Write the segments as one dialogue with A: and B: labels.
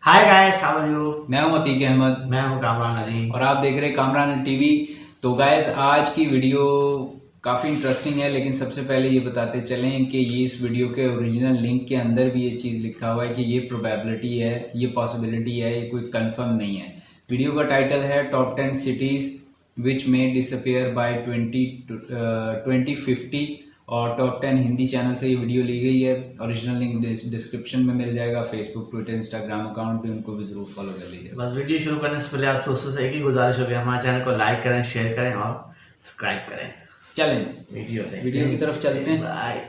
A: Hi guys, how are you.
B: मैं हूं अतीक अहमद
A: मैं हूँ कामरान अली।
B: और आप देख रहे हैं कामरान टीवी। तो गाइस आज की वीडियो काफ़ी इंटरेस्टिंग है, लेकिन सबसे पहले ये बताते चलें कि ये इस वीडियो के ओरिजिनल लिंक के अंदर भी ये चीज़ लिखा हुआ है कि ये प्रोबेबिलिटी है, ये पॉसिबिलिटी है, ये कोई कंफर्म नहीं है। वीडियो का टाइटल है टॉप 10 सिटीज़ विच में डिसअपियर बाय 2050 और टॉप 10 हिंदी चैनल से ये वीडियो ली गई है। ओरिजिनल लिंक डिस्क्रिप्शन में मिल जाएगा। फेसबुक, ट्विटर, इंस्टाग्राम अकाउंट भी उनको भी ज़रूर फॉलो कर लीजिएगा।
A: बस वीडियो शुरू करने से पहले आप दोस्तों से एक ही गुजारिश होगी, हमारे चैनल को लाइक करें, शेयर करें और सब्सक्राइब करें।
B: चलें वीडियो की तरफ चलते हैं।
A: बाय।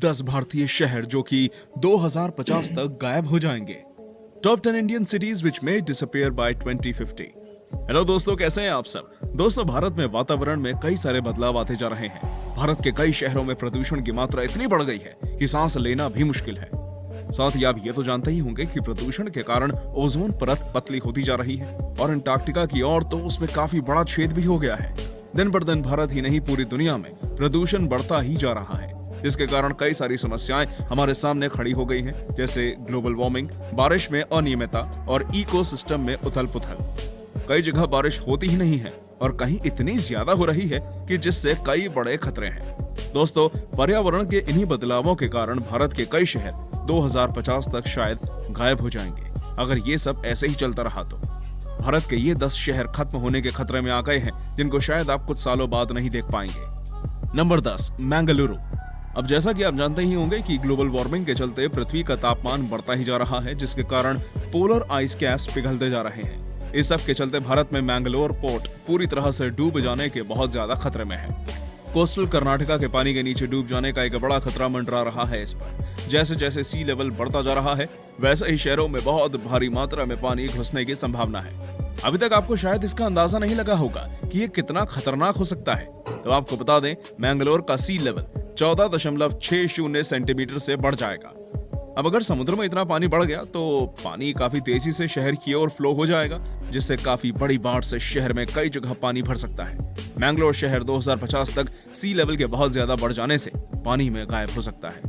C: 10 भारतीय शहर जो कि 2050 तक गायब हो जाएंगे। टॉप 10 इंडियन सिटीज विच में डिसअपियर बाय 2050। हेलो दोस्तों, कैसे हैं आप सब। दोस्तों, भारत में वातावरण में कई सारे बदलाव आते जा रहे हैं। भारत के कई शहरों में प्रदूषण की मात्रा इतनी बढ़ गई है कि सांस लेना भी मुश्किल है। साथ ही आप ये तो जानते ही होंगे कि प्रदूषण के कारण ओजोन परत पतली होती जा रही है और अंटार्कटिका की ओर तो उसमें काफी बड़ा छेद भी हो गया है। दिन पर दिन भारत ही नहीं, पूरी दुनिया में प्रदूषण बढ़ता ही जा रहा है, जिसके कारण कई सारी समस्याएं हमारे सामने खड़ी हो गई हैं, जैसे ग्लोबल वार्मिंग, बारिश में अनियमितता और इकोसिस्टम में उथल पुथल। कई जगह बारिश होती ही नहीं है और कहीं इतनी ज्यादा हो रही है कि जिससे कई बड़े खतरे हैं। दोस्तों, पर्यावरण के इन्हीं बदलावों के कारण भारत के कई शहर 2050 तक शायद गायब हो जाएंगे। अगर ये सब ऐसे ही चलता रहा तो भारत के ये 10 शहर खत्म होने के खतरे में आ गए हैं, जिनको शायद आप कुछ सालों बाद नहीं देख पाएंगे। नंबर 10, मंगलुरु। अब जैसा कि आप जानते ही होंगे कि ग्लोबल वार्मिंग के चलते पृथ्वी का तापमान बढ़ता ही जा रहा है, जिसके कारण पोलर आइस कैप्स पिघलते जा रहे हैं। इस सब के चलते भारत में मैंगलोर पोर्ट पूरी तरह से डूब जाने के बहुत ज्यादा खतरे में है। कोस्टल कर्नाटका के पानी के नीचे डूब जाने का एक बड़ा खतरा मंडरा रहा है इस पर। जैसे जैसे सी लेवल बढ़ता जा रहा है, वैसे ही शहरों में बहुत भारी मात्रा में पानी घुसने की संभावना है। अभी तक आपको शायद इसका अंदाजा नहीं लगा होगा कि ये कितना खतरनाक हो सकता है। तो आपको बता दें, मैंगलोर का सी लेवल 14.60 सेंटीमीटर से बढ़ जाएगा। अब अगर समुद्र में इतना पानी बढ़ गया तो पानी काफी तेजी से शहर की ओर फ्लो हो जाएगा, जिससे काफी बड़ी बाढ़ से शहर में कई जगह पानी भर सकता है। मैंगलोर शहर 2050 तक सी लेवल के बहुत ज्यादा बढ़ जाने से पानी में गायब हो सकता है।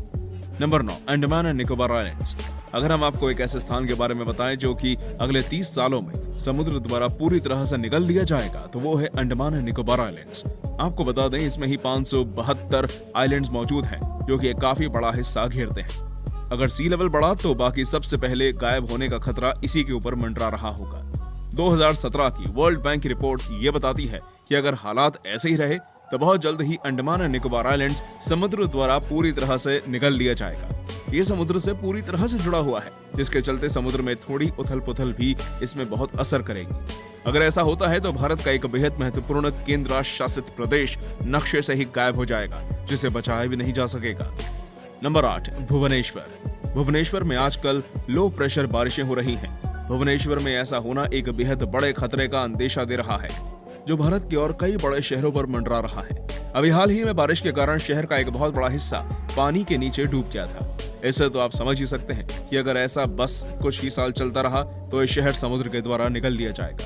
C: Number 9, Andaman and Nicobar islands. अगर हम आपको एक ऐसे स्थान के बारे में बताएं जो कि अगले 30 सालों में समुद्र द्वारा पूरी तरह से निगल लिया जाएगा, तो वो है अंडमान एंड निकोबार आइलैंड्स। आपको बता दें, इसमें ही 572 आइलैंड्स मौजूद हैं, जो कि एक काफी बड़ा हिस्सा घेरते हैं। अगर सी लेवल बढ़ा तो बाकी सबसे पहले गायब होने का खतरा इसी के ऊपर मंडरा रहा होगा। 2017 की वर्ल्ड बैंक की रिपोर्ट ये बताती है कि अगर हालात ऐसे ही रहे तो बहुत जल्द ही अंडमान एंड निकोबार आइलैंड्स समुद्र द्वारा पूरी तरह से निगल लिया जाएगा। ये समुद्र से पूरी तरह से जुड़ा हुआ है, जिसके चलते समुद्र में थोड़ी उथल पुथल भी इसमें बहुत असर करेगी। अगर ऐसा होता है तो भारत का एक बेहद महत्वपूर्ण केंद्र शासित प्रदेश नक्शे से ही गायब हो जाएगा, जिसे बचाया भी नहीं जा सकेगा। नंबर 8, भुवनेश्वर। भुवनेश्वर में आजकल लो प्रेशर बारिशें हो रही हैं। भुवनेश्वर में ऐसा होना एक बेहद बड़े खतरे का अंदेशा दे रहा है, जो भारत के और कई बड़े शहरों पर मंडरा रहा है। अभी हाल ही में बारिश के कारण शहर का एक बहुत बड़ा हिस्सा पानी के नीचे डूब गया था। इससे तो आप समझ ही सकते हैं कि अगर ऐसा बस कुछ ही साल चलता रहा तो ये शहर समुद्र के द्वारा निगल लिया जाएगा।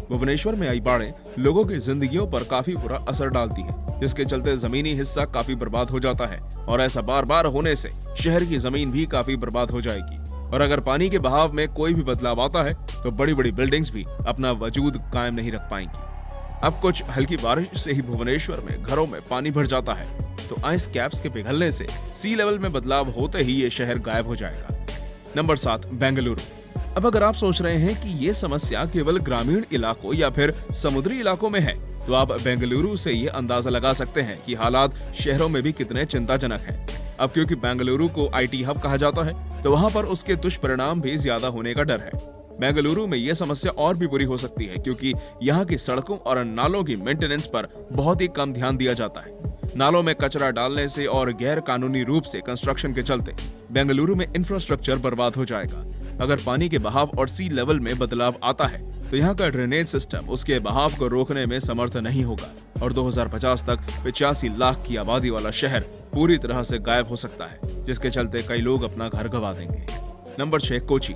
C: भुवनेश्वर में आई बाढ़ें लोगों की जिंदगियों पर काफी बुरा असर डालती है, जिसके चलते जमीनी हिस्सा काफी बर्बाद हो जाता है और ऐसा बार बार होने से शहर की जमीन भी काफी बर्बाद हो जाएगी। और अगर पानी के बहाव में कोई भी बदलाव आता है तो बड़ी बड़ी बिल्डिंग्स भी अपना वजूद कायम नहीं रख पाएंगी। अब कुछ हल्की बारिश से ही भुवनेश्वर में घरों में पानी भर जाता है, तो आइस कैप्स के पिघलने से सी लेवल में बदलाव होते ही ये शहर गायब हो जाएगा। नंबर 7, बेंगलुरु। अब अगर आप सोच रहे हैं कि ये समस्या केवल ग्रामीण इलाकों या फिर समुद्री इलाकों में है, तो आप बेंगलुरु से ये अंदाजा लगा सकते हैं कि हालात शहरों में भी कितने चिंताजनक हैं। अब क्योंकि बेंगलुरु को आईटी हब कहा जाता है, तो वहां पर उसके दुष्परिणाम भी ज्यादा होने का डर है। बेंगलुरु में यह समस्या और भी बुरी हो सकती है, क्योंकि यहाँ की सड़कों और नालों की मेंटेनेंस पर बहुत ही कम ध्यान दिया जाता है। नालों में कचरा डालने से और गैर कानूनी रूप से कंस्ट्रक्शन के चलते बेंगलुरु में इंफ्रास्ट्रक्चर बर्बाद हो जाएगा। अगर पानी के बहाव और सी लेवल में बदलाव आता है तो यहाँ का ड्रेनेज सिस्टम उसके बहाव को रोकने में समर्थ नहीं होगा और 2050 तक 85 लाख की आबादी वाला शहर पूरी तरह से गायब हो सकता है, जिसके चलते कई लोग अपना घर गंवा देंगे। नंबर 6, कोची।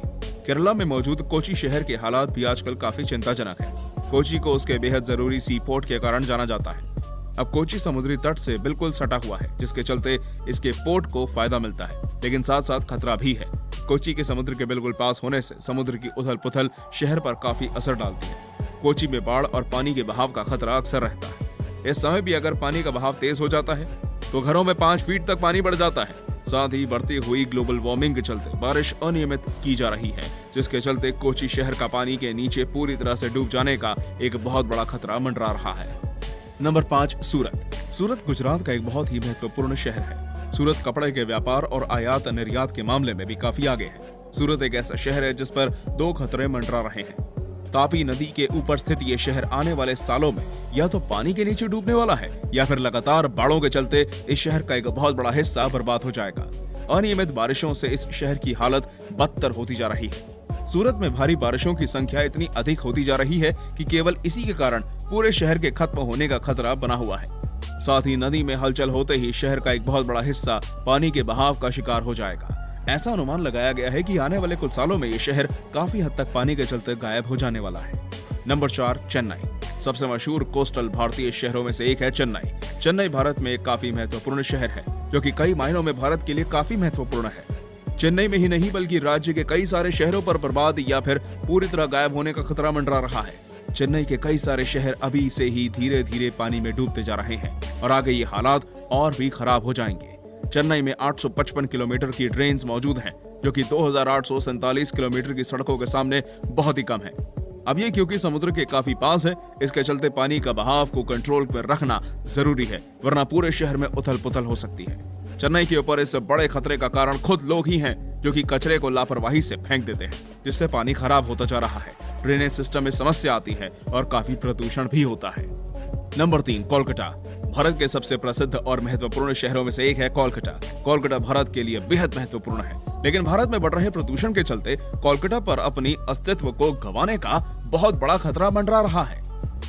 C: केरला में मौजूद कोची शहर के हालात भी आजकल काफी चिंताजनक है। कोची को उसके बेहद जरूरी सी पोर्ट के कारण जाना जाता है। अब कोची समुद्री तट से बिल्कुल सटा हुआ है, जिसके चलते इसके पोर्ट को फायदा मिलता है, लेकिन साथ साथ खतरा भी है। कोची के समुद्र के बिल्कुल पास होने से समुद्र की उथल पुथल शहर पर काफी असर डालती है। कोची में बाढ़ और पानी के बहाव का खतरा अक्सर रहता है। इस समय भी अगर पानी का बहाव तेज हो जाता है तो घरों में 5 फीट तक पानी बढ़ जाता है। साथ ही बढ़ती हुई ग्लोबल वार्मिंग के चलते बारिश अनियमित की जा रही है, जिसके चलते कोची शहर का पानी के नीचे पूरी तरह से डूब जाने का एक बहुत बड़ा खतरा मंडरा रहा है। नंबर 5, सूरत। सूरत गुजरात का एक बहुत ही महत्वपूर्ण शहर है। सूरत कपड़े के व्यापार और आयात निर्यात के मामले में भी काफी आगे है। सूरत एक ऐसा शहर है जिस पर 2 खतरे मंडरा रहे हैं। तापी नदी के ऊपर स्थित ये शहर आने वाले सालों में या तो पानी के नीचे डूबने वाला है या फिर लगातार बाढ़ों के चलते इस शहर का एक बहुत बड़ा हिस्सा बर्बाद हो जाएगा। अनियमित बारिशों से इस शहर की हालत बदतर होती जा रही है। सूरत में भारी बारिशों की संख्या इतनी अधिक होती जा रही है कि केवल इसी के कारण पूरे शहर के खत्म होने का खतरा बना हुआ है। साथ ही नदी में हलचल होते ही शहर का एक बहुत बड़ा हिस्सा पानी के बहाव का शिकार हो जाएगा। ऐसा अनुमान लगाया गया है कि आने वाले कुछ सालों में ये शहर काफी हद तक पानी के चलते गायब हो जाने वाला है। नंबर 4, चेन्नई। सबसे मशहूर कोस्टल भारतीय शहरों में से एक है चेन्नई। चेन्नई भारत में एक काफी महत्वपूर्ण शहर है, जो कि कई मायनों में भारत के लिए काफी महत्वपूर्ण है। चेन्नई में ही नहीं बल्कि राज्य के कई सारे शहरों पर बर्बाद या फिर पूरी तरह गायब होने का खतरा मंडरा रहा है। चेन्नई के कई सारे शहर अभी से ही धीरे धीरे पानी में डूबते जा रहे हैं और आगे ये हालात और भी खराब हो जाएंगे। चेन्नई में 855 किलोमीटर की ड्रेन्स मौजूद हैं, जो कि 2847 किलोमीटर की सड़कों के सामने बहुत ही कम है। अब ये क्योंकि समुद्र के काफी पास है, इसके चलते पानी का बहाव को कंट्रोल पर रखना जरूरी है, वरना पूरे शहर में उथल पुथल हो सकती है। चेन्नई के ऊपर इस बड़े खतरे का कारण खुद लोग ही हैं, जो कि कचरे को लापरवाही से फेंक देते हैं, जिससे पानी खराब होता जा रहा है। ड्रेनेज सिस्टम में समस्या आती है और काफी प्रदूषण भी होता है। नंबर 3, कोलकाता। भारत के सबसे प्रसिद्ध और महत्वपूर्ण शहरों में से एक है कोलकाता। कोलकाता भारत के लिए बेहद महत्वपूर्ण है, लेकिन भारत में बढ़ रहे प्रदूषण के चलते कोलकाता पर अपनी अस्तित्व को गंवाने का बहुत बड़ा खतरा मंडरा रहा है।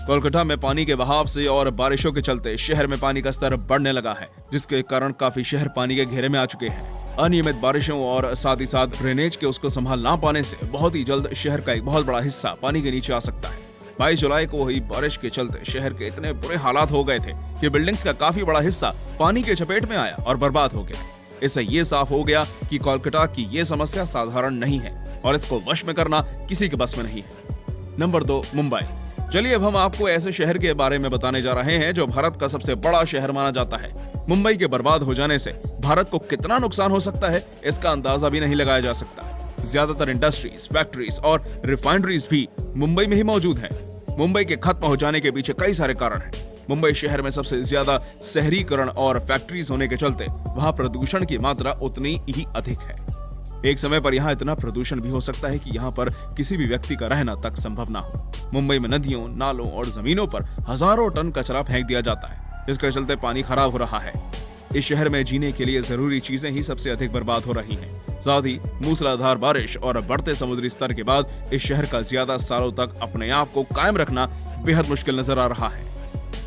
C: कोलकाता में पानी के बहाव से और बारिशों के चलते शहर में पानी का स्तर बढ़ने लगा है, जिसके कारण काफी शहर पानी के घेरे में आ चुके हैं। अनियमित बारिशों और साथ ही साथ ड्रेनेज के उसको संभाल ना पाने से बहुत ही जल्द शहर का एक बहुत बड़ा हिस्सा पानी के नीचे आ सकता है। 22 जुलाई को हुई बारिश के चलते शहर के इतने बुरे हालात हो गए थे कि बिल्डिंग्स का काफी बड़ा हिस्सा पानी के चपेट में आया और बर्बाद हो गया। इससे ये साफ हो गया कि कोलकाता की ये समस्या साधारण नहीं है और इसको वश में करना किसी के बस में नहीं है। नंबर 2, मुंबई। चलिए अब हम आपको ऐसे शहर के बारे में बताने जा रहे हैं जो भारत का सबसे बड़ा शहर माना जाता है। मुंबई के बर्बाद हो जाने से भारत को कितना नुकसान हो सकता है, इसका अंदाजा भी नहीं लगाया जा सकता। ज्यादातर इंडस्ट्रीज, फैक्ट्रीज और रिफाइनरीज भी मुंबई में ही मौजूद हैं। मुंबई के खत्म हो जाने के पीछे कई सारे कारण हैं। मुंबई शहर में सबसे ज्यादा शहरीकरण और फैक्ट्रीज होने के चलते वहां प्रदूषण की मात्रा उतनी ही अधिक है। एक समय पर यहाँ इतना प्रदूषण भी हो सकता है कि यहाँ पर किसी भी व्यक्ति का रहना तक संभव ना हो। मुंबई में नदियों, नालों और जमीनों पर हजारों टन कचरा फेंक दिया जाता है, जिसके चलते पानी खराब हो रहा है। इस शहर में जीने के लिए जरूरी चीजें ही सबसे अधिक बर्बाद हो रही हैं। साथ ही मूसलाधार बारिश और बढ़ते समुद्री स्तर के बाद इस शहर का ज्यादा सालों तक अपने आप को कायम रखना बेहद मुश्किल नजर आ रहा है।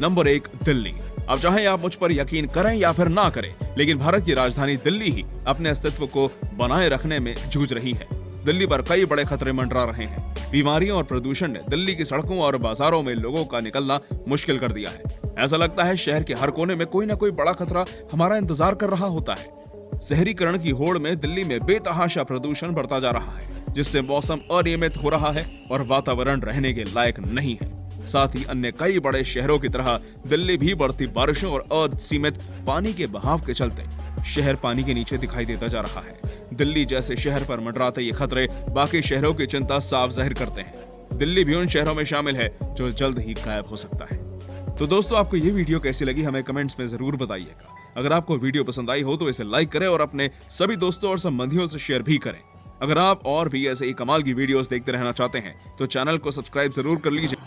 C: नंबर 1, दिल्ली। अब चाहे आप मुझ पर यकीन करें या फिर ना करें, लेकिन भारत की राजधानी दिल्ली ही अपने अस्तित्व को बनाए रखने में जूझ रही है। दिल्ली पर कई बड़े खतरे मंडरा रहे हैं। बीमारियों और प्रदूषण ने दिल्ली की सड़कों और बाजारों में लोगों का निकलना मुश्किल कर दिया है। ऐसा लगता है शहर के हर कोने में कोई ना कोई बड़ा खतरा हमारा इंतजार कर रहा होता है। शहरीकरण की होड़ में दिल्ली में बेतहाशा प्रदूषण बढ़ता जा रहा है, जिससे मौसम अनियमित हो रहा है और वातावरण रहने के लायक नहीं है। साथ ही अन्य कई बड़े शहरों की तरह दिल्ली भी बढ़ती बारिशों और असीमित पानी के बहाव के चलते शहर पानी के नीचे दिखाई देता जा रहा है। दिल्ली जैसे शहर पर मंडराते ये खतरे बाकी शहरों की चिंता साफ जाहिर करते हैं। दिल्ली भी उन शहरों में शामिल है जो जल्द ही गायब हो सकता है। तो दोस्तों, आपको ये वीडियो कैसी लगी हमें कमेंट्स में जरूर बताइएगा। अगर आपको वीडियो पसंद आई हो तो इसे लाइक करें और अपने सभी दोस्तों और संबंधियों से शेयर भी करें। अगर आप और भी ऐसे ही कमाल की वीडियोस देखते रहना चाहते हैं तो चैनल को सब्सक्राइब जरूर कर लीजिए।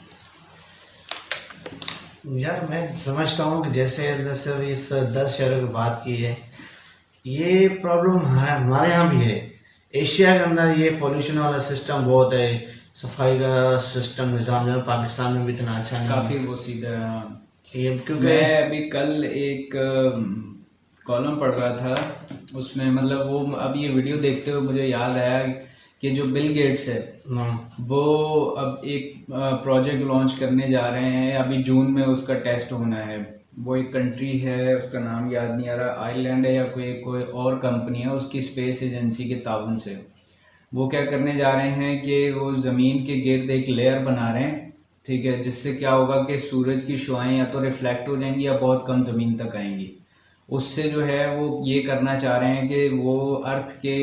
A: यार मैं समझता हूँ कि जैसे इस 10 शहरों की बात की है, ये प्रॉब्लम हमारे यहाँ भी है। एशिया के अंदर ये पॉल्यूशन वाला सिस्टम बहुत है, सफाई का सिस्टम निज़ाम जो पाकिस्तान में भी इतना अच्छा नहीं
B: काफी वो सीधा है।
A: ये क्योंकि
B: मैं अभी कल एक कॉलम पढ़ रहा था, उसमें मतलब वो अब ये वीडियो देखते हुए मुझे याद आया कि जो बिल गेट्स है वो अब एक प्रोजेक्ट लॉन्च करने जा रहे हैं, अभी जून में उसका टेस्ट होना है। वो एक कंट्री है, उसका नाम याद नहीं आ रहा, आइलैंड है या कोई और कंपनी है, उसकी स्पेस एजेंसी के ताउन से वो क्या करने जा रहे हैं कि वो ज़मीन के गिर्द एक लेयर बना रहे हैं, ठीक है, जिससे क्या होगा कि सूरज की शुआएं या तो रिफ्लेक्ट हो जाएंगी या बहुत कम ज़मीन तक आएंगी। उससे जो है वो ये करना चाह रहे हैं कि वो अर्थ के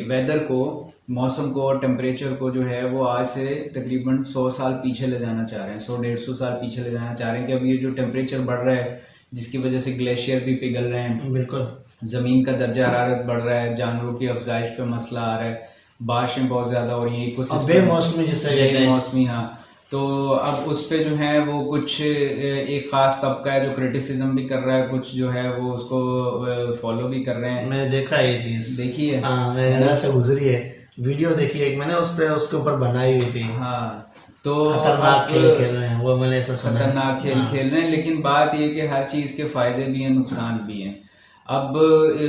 B: वेदर को, मौसम को और टेम्परेचर को जो है वो आज से तकरीबन 100 साल पीछे ले जाना चाह रहे हैं, 100-150 साल पीछे ले जाना चाह रहे हैं कि अब ये जो टेम्परेचर बढ़ रहा है जिसकी वजह से ग्लेशियर भी पिघल रहे हैं,
A: बिल्कुल
B: ज़मीन का दर्जा हरारत बढ़ रहा है, जानवरों की अफजाइश पे मसला आ रहा है, बारिशें बहुत ज़्यादा हो रही हैं, इकोसिस्टम
A: बेमौसमी जिससे कहते हैं।
B: बेमौसमी, हाँ। तो अब उस पे जो है वो कुछ एक ख़ास तबका है जो क्रिटिसिज्म भी कर रहा है, कुछ जो है वो उसको फॉलो भी कर रहे हैं।
A: मैंने देखा ये चीज,
B: देखी है?
A: हाँ मेरे नज़र से गुजरी है, वीडियो देखी है एक मैंने, उस पे उसके ऊपर बनाई हुई थी।
B: हाँ, तो
A: खतरनाक खेल खेल रहे हैं वो, मैंने ऐसा सुना है।
B: खतरनाक खेल खेल रहे हैं, लेकिन बात ये कि हर चीज़ के फ़ायदे भी हैं, नुकसान भी हैं। अब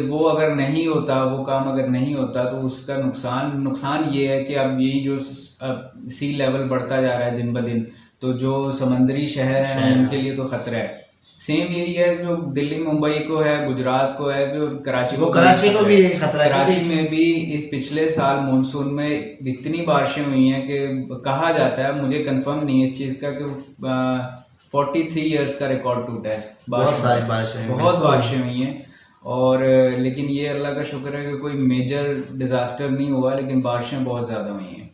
B: वो अगर नहीं होता, वो काम अगर नहीं होता तो उसका नुकसान ये है कि अब यही जो सी लेवल बढ़ता जा रहा है दिन ब दिन, तो जो समंदरी शहर हैं उनके लिए तो खतरा है। सेम यही है जो दिल्ली मुंबई को है, गुजरात को है, जो कराची को
A: भी खतरा है।
B: कराची में भी इस पिछले साल मानसून में इतनी बारिशें हुई हैं कि कहा जाता है, मुझे कंफर्म नहीं है इस चीज़ का, कि 43 इयर्स का रिकॉर्ड टूटा है।
A: बहुत सारी बारिशें,
B: बहुत बारिशें हुई हैं, और लेकिन ये अल्लाह का शुक्र है कि कोई मेजर डिजास्टर नहीं हुआ, लेकिन बारिशें बहुत ज़्यादा हुई हैं।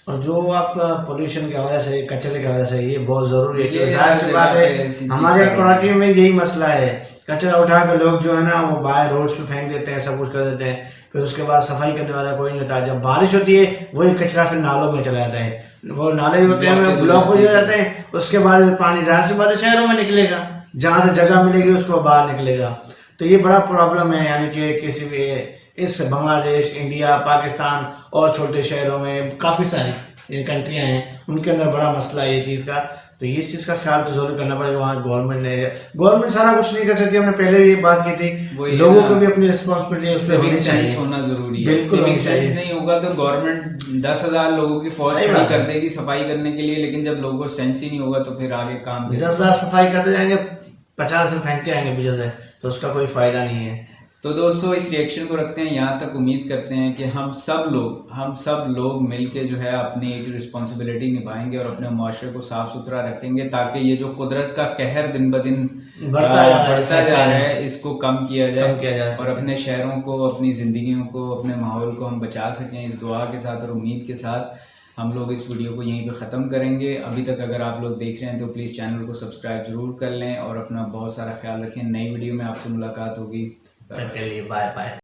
A: और जो आप पोल्यूशन की वजह से, कचरे की वजह से, ये बहुत जरूरी है,
B: ये
A: क्योंकि जाहिर सी बात है हमारे कराची में यही मसला है, कचरा उठा के लोग जो है ना वो बाहर रोड्स पे फेंक देते हैं, सब कुछ कर देते हैं, फिर उसके बाद सफाई करने वाला कोई नहीं होता। जब बारिश होती है वही कचरा फिर नालों में चला जाता है, वो नाले होते हैं वो ब्लॉक हो जाते हैं, उसके बाद पानी जाहिर सी बात है शहरों में निकलेगा, जहाँ से जगह मिलेगी उसको बाहर निकलेगा। तो ये बड़ा प्रॉब्लम है, यानी कि किसी भी इस बांग्लादेश, इंडिया, पाकिस्तान और छोटे शहरों में काफ़ी सारी कंट्रियां हैं, उनके अंदर बड़ा मसला है ये चीज़ का। तो ये चीज़ का ख्याल तो जरूर करना पड़ेगा। वहाँ गवर्नमेंट सारा कुछ नहीं कर सकती, हमने पहले भी ये बात की थी, लोगों को भी अपनी रिस्पॉन्सिबिलिटी
B: होना जरूरी है।
A: बिल्कुल
B: सिविक सेंस नहीं होगा तो गवर्नमेंट 10,000 लोगों की फौज खड़ी कर देगी सफाई करने के लिए, लेकिन जब लोगों को सेंस ही नहीं होगा तो फिर आगे काम
A: 10,000 सफाई करते जाएंगे, 50 में फेंकते आएंगे बीच से, तो उसका कोई फायदा नहीं है।
B: तो दोस्तों इस रिएक्शन को रखते हैं यहाँ तक, उम्मीद करते हैं कि हम सब लोग मिलके जो है अपनी एक रिस्पॉन्सिबिलिटी निभाएंगे और अपने माशरे को साफ सुथरा रखेंगे, ताकि ये जो कुदरत का कहर दिन ब दिन बढ़ता जा रहा है इसको कम किया जाए और अपने शहरों को, अपनी जिंदगियों को, अपने माहौल को हम बचा सकें। इस दुआ के साथ और उम्मीद के साथ हम लोग इस वीडियो को यहीं पे ख़त्म करेंगे। अभी तक अगर आप लोग देख रहे हैं तो प्लीज़ चैनल को सब्सक्राइब जरूर कर लें और अपना बहुत सारा ख्याल रखें। नई वीडियो में आपसे मुलाकात होगी,
A: तब के लिए बाय बाय।